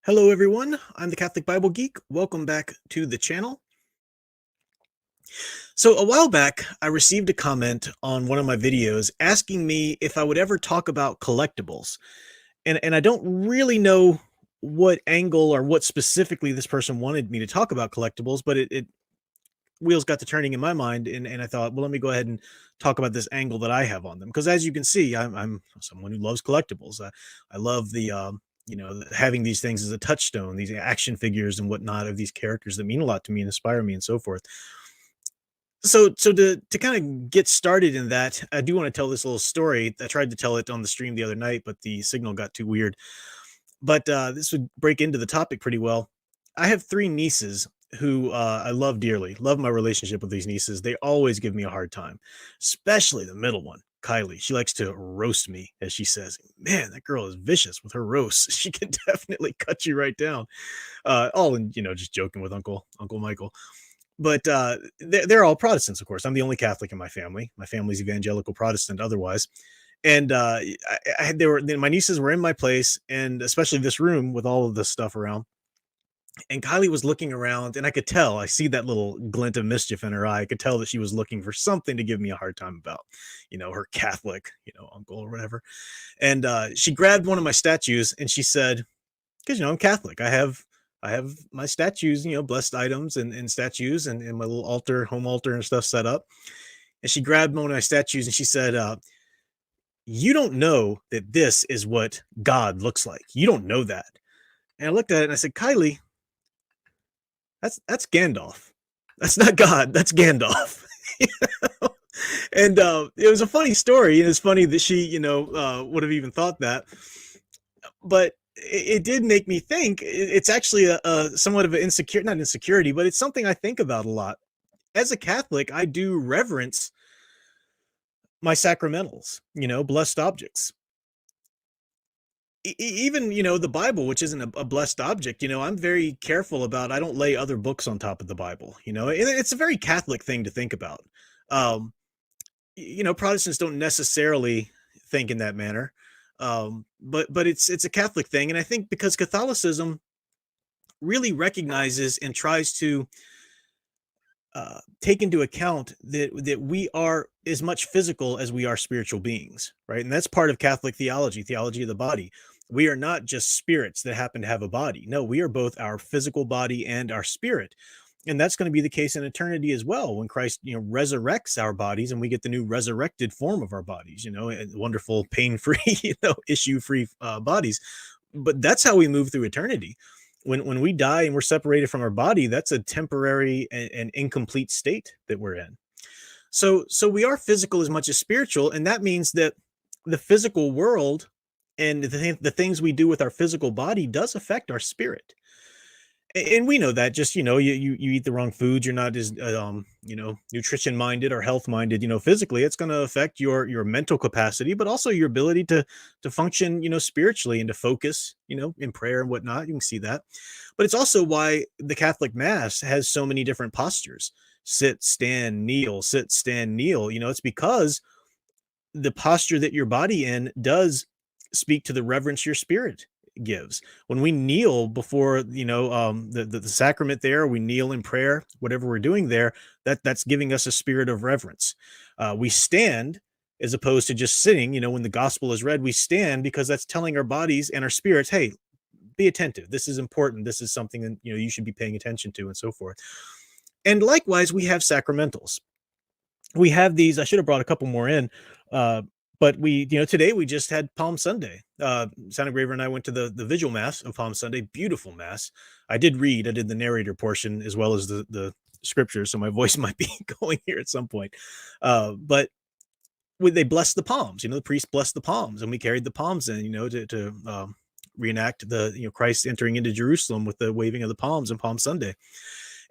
Hello, everyone. I'm the Catholic Bible Geek. Welcome back to the channel. So, a while back, I received a comment on one of my videos asking me if I would ever talk about collectibles. And I don't really know what angle or what specifically this person wanted me to talk about collectibles, but it wheels got to turning in my mind, and I thought, well, let me go ahead and talk about this angle that I have on them. Because as you can see, I'm someone who loves collectibles. I love having these things as a touchstone, these action figures and whatnot of these characters that mean a lot to me and inspire me and so forth. So to kind of get started in that, I do want to tell this little story. I tried to tell it on the stream the other night, but the signal got too weird. But this would break into the topic pretty well. I have three nieces who I love dearly. Love my relationship with these nieces. They always give me a hard time, especially the middle one, Kylie. She likes to roast me, as she says. Man, that girl is vicious with her roasts. She can definitely cut you right down. All in, just joking with Uncle Michael. But they're all Protestants, of course. I'm the only Catholic in my family. My family's evangelical Protestant otherwise. And my nieces were in my place, and especially this room with all of this stuff around. And Kylie was looking around, and I could tell, I see that little glint of mischief in her eye. I could tell that she was looking for something to give me a hard time about, her Catholic, uncle or whatever. And she grabbed one of my statues and she said, because I'm Catholic. I have my statues, blessed items and statues and my little altar, home altar and stuff set up. And she grabbed one of my statues and she said, you don't know that this is what God looks like. You don't know that. And I looked at it and I said, Kylie, that's Gandalf. That's not God. That's Gandalf. And it was a funny story, and it's funny that she, would have even thought that. But it did make me think. It's actually a somewhat of an not insecurity, but it's something I think about a lot. As a Catholic, I do reverence my sacramentals, blessed objects. Even the Bible, which isn't a blessed object, I'm very careful about. I don't lay other books on top of the Bible. It's a very Catholic thing to think about. um Protestants don't necessarily think in that manner. But it's a Catholic thing, and I think because Catholicism really recognizes and tries to take into account that we are as much physical as we are spiritual beings, right? And that's part of Catholic theology of the body. We are not just spirits that happen to have a body. No, we are both our physical body and our spirit. And that's going to be the case in eternity as well, when Christ, resurrects our bodies and we get the new resurrected form of our bodies, and wonderful, pain-free, issue-free bodies. But that's how we move through eternity. When we die and we're separated from our body, that's a temporary and incomplete state that we're in. So we are physical as much as spiritual, and that means that the physical world and the things we do with our physical body does affect our spirit. And we know that, just you eat the wrong foods, you're not as nutrition minded or health minded, physically, it's going to affect your mental capacity, but also your ability to function, spiritually, and to focus, in prayer and whatnot. You can see that. But it's also why the Catholic Mass has so many different postures: sit, stand, kneel, sit, stand, kneel. It's because the posture that your body in does speak to the reverence your spirit gives. When we kneel before, the sacrament there, we kneel in prayer, whatever we're doing there, that's giving us a spirit of reverence. We stand as opposed to just sitting. When the gospel is read, we stand because that's telling our bodies and our spirits, hey, be attentive. This is important. This is something that, you should be paying attention to, and so forth. And likewise, we have sacramentals. We have these. I should have brought a couple more in. But today we just had Palm Sunday. Santa Graver and I went to the visual mass of Palm Sunday. Beautiful mass. I did the narrator portion as well as the scriptures, so my voice might be going here at some point. But they blessed the palms. The priest blessed the palms, and we carried the palms in, to reenact the Christ entering into Jerusalem with the waving of the palms on Palm Sunday.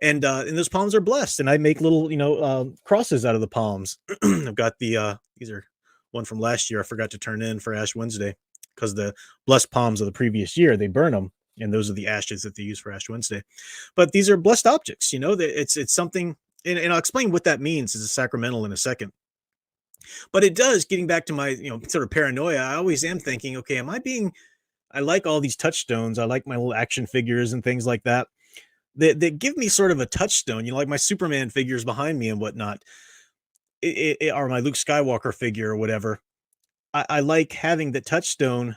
And those palms are blessed, and I make little crosses out of the palms. I've got these are one from last year I forgot to turn in for Ash Wednesday, because the blessed palms of the previous year, they burn them, and those are the ashes that they use for Ash Wednesday. But these are blessed objects. That it's something, and I'll explain what that means as a sacramental in a second. But it does, getting back to my sort of paranoia, I always am thinking, okay, am I being I like all these touchstones. I like my little action figures and things like that. That give me sort of a touchstone, like my Superman figures behind me and whatnot, or my Luke Skywalker figure or whatever. I like having the touchstone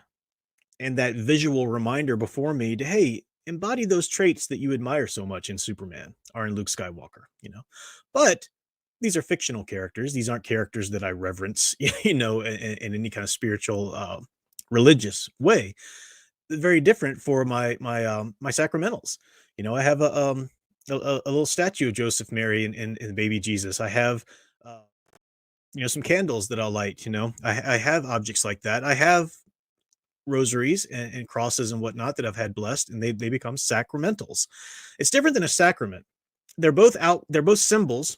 and that visual reminder before me to, hey, embody those traits that you admire so much in Superman or in Luke Skywalker. But these are fictional characters. These aren't characters that I reverence, in any kind of spiritual, religious way. Very different for my sacramentals. I have a little statue of Joseph, Mary, and baby Jesus. I have, uh, some candles that I'll light. I have objects like that. I have rosaries and crosses and whatnot that I've had blessed, and they become sacramentals. It's different than a sacrament. They're both symbols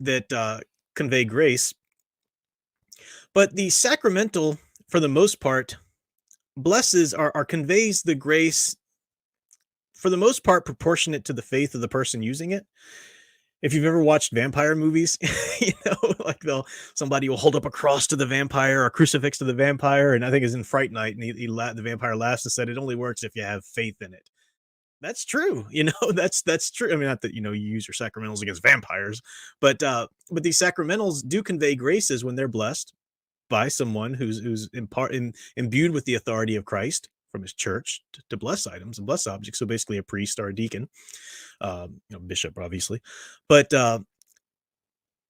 that convey grace, but the sacramental, for the most part, blesses or conveys the grace, for the most part, proportionate to the faith of the person using it. If you've ever watched vampire movies, like somebody will hold up a cross to the vampire or a crucifix to the vampire, and I think it's in Fright Night, and the vampire laughs and said, "It only works if you have faith in it." That's true, that's true. I mean, not that you use your sacramentals against vampires, but these sacramentals do convey graces when they're blessed by someone who's imbued with the authority of Christ from his church to bless items and bless objects. So basically, a priest or a deacon, bishop, obviously, but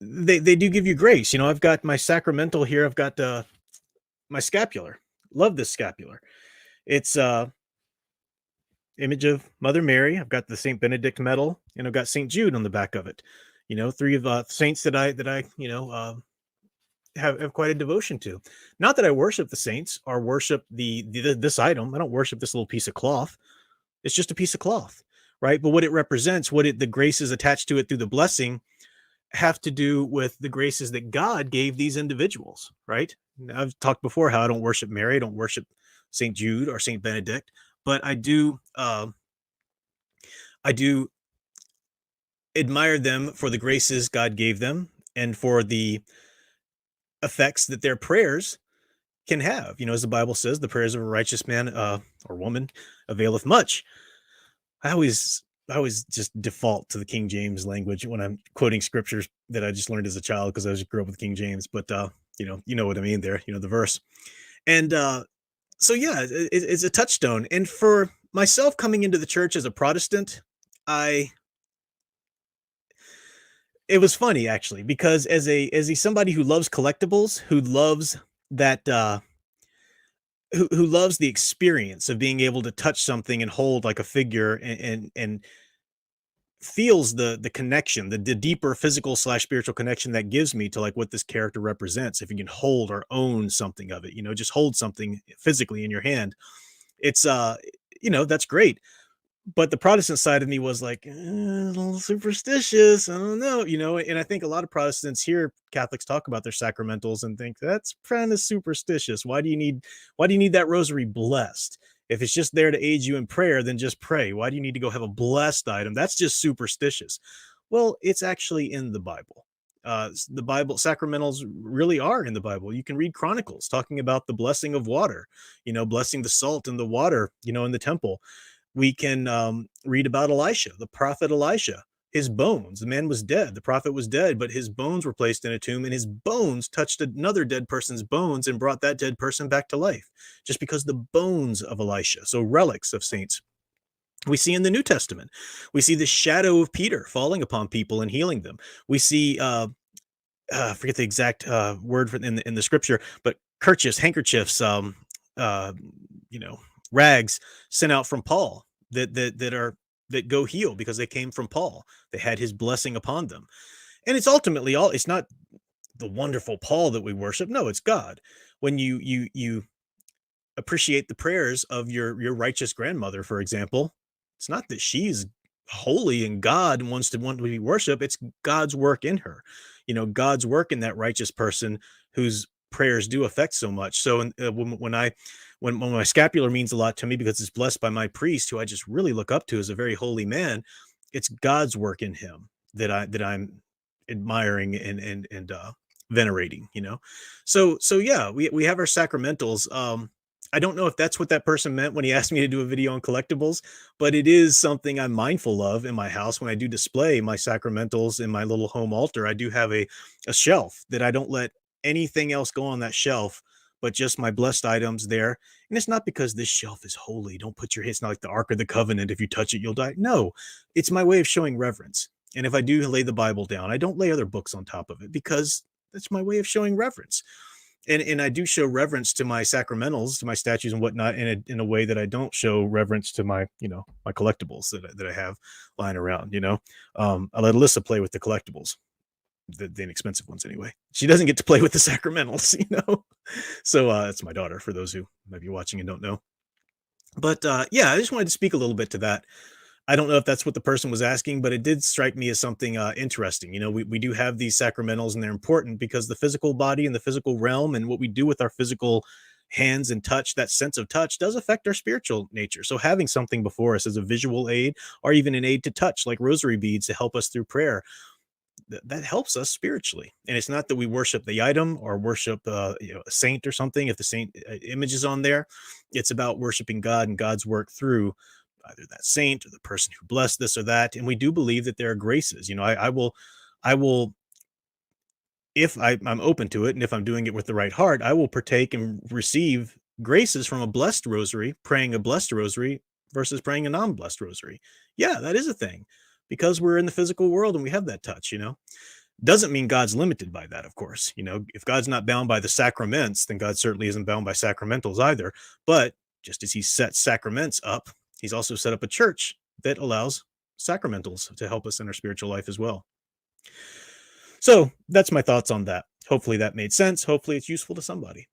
they do give you grace. I've got my sacramental here. I've got my scapular. Love this scapular. It's image of Mother Mary. I've got the Saint Benedict medal, and I've got Saint Jude on the back of it. Three of saints that I have quite a devotion to. Not that I worship the saints or worship this item. I don't worship this little piece of cloth. It's just a piece of cloth, right? But what it represents, the graces attached to it through the blessing, have to do with the graces that God gave these individuals, right? I've talked before how I don't worship Mary, I don't worship Saint Jude or Saint Benedict, but I do admire them for the graces God gave them and for the effects that their prayers can have. As the Bible says, the prayers of a righteous man or woman availeth much. I always just default to the King James language when I'm quoting scriptures that I just learned as a child because I just grew up with King James. But you know what I mean there. The verse. And so yeah, it's a touchstone. And for myself, coming into the church as a Protestant, I it was funny actually, because as a somebody who loves collectibles, who loves that who loves the experience of being able to touch something and hold like a figure, and feels the connection, the deeper physical slash spiritual connection that gives me to like what this character represents. If you can hold or own something of it, just hold something physically in your hand. It's that's great. But the Protestant side of me was like, a little superstitious. I don't know, and I think a lot of Protestants hear Catholics talk about their sacramentals and think that's kind of superstitious. Why do you need that rosary blessed? If it's just there to aid you in prayer, then just pray. Why do you need to go have a blessed item? That's just superstitious. Well, it's actually in the Bible. The Bible sacramentals really are in the Bible. You can read Chronicles talking about the blessing of water, blessing the salt and the water, in the temple. We can read about Elisha, the prophet Elisha. His bones, the man was dead, the prophet was dead, but his bones were placed in a tomb, and his bones touched another dead person's bones and brought that dead person back to life, just because the bones of Elisha, so relics of saints. We see in the New Testament, we see the shadow of Peter falling upon people and healing them. We see, I forget the exact word in the scripture, but kerchiefs, handkerchiefs, uh, you know, rags sent out from Paul that go heal because they came from Paul. They had his blessing upon them. And it's not the wonderful Paul that we worship. No, it's God. When you appreciate the prayers of your righteous grandmother, for example, it's not that she's holy and God and want to be worshiped. It's God's work in her. God's work in that righteous person whose prayers do affect so much. So when my scapular means a lot to me because it's blessed by my priest, who I just really look up to as a very holy man, it's God's work in him that I'm admiring and venerating. So yeah, we have our sacramentals. I don't know if that's what that person meant when he asked me to do a video on collectibles, but it is something I'm mindful of in my house when I do display my sacramentals in my little home altar. I do have a shelf that I don't let anything else go on that shelf, but just my blessed items there. And it's not because this shelf is holy. Don't put your, it's not like the Ark of the Covenant. If you touch it, you'll die. No, it's my way of showing reverence. And if I do lay the Bible down, I don't lay other books on top of it because that's my way of showing reverence. And I do show reverence to my sacramentals, to my statues and whatnot, in a way that I don't show reverence to my, my collectibles that I have lying around. I let Alyssa play with the collectibles, the inexpensive ones anyway. She doesn't get to play with the sacramentals, So that's my daughter, for those who might be watching and don't know. But yeah, I just wanted to speak a little bit to that. I don't know if that's what the person was asking, but it did strike me as something interesting. We do have these sacramentals, and they're important because the physical body and the physical realm and what we do with our physical hands and touch, that sense of touch, does affect our spiritual nature. So having something before us as a visual aid, or even an aid to touch, like rosary beads to help us through prayer, that helps us spiritually. And it's not that we worship the item or worship a saint or something. If the saint image is on there, it's about worshiping God and God's work through either that saint or the person who blessed this or that. And we do believe that there are graces. I will, if I'm open to it, and if I'm doing it with the right heart, I will partake and receive graces from a blessed rosary, praying a blessed rosary versus praying a non-blessed rosary. Yeah, that is a thing, because we're in the physical world and we have that touch. Doesn't mean God's limited by that, of course. If God's not bound by the sacraments, then God certainly isn't bound by sacramentals either. But just as he set sacraments up, he's also set up a church that allows sacramentals to help us in our spiritual life as well. So that's my thoughts on that. Hopefully that made sense. Hopefully it's useful to somebody.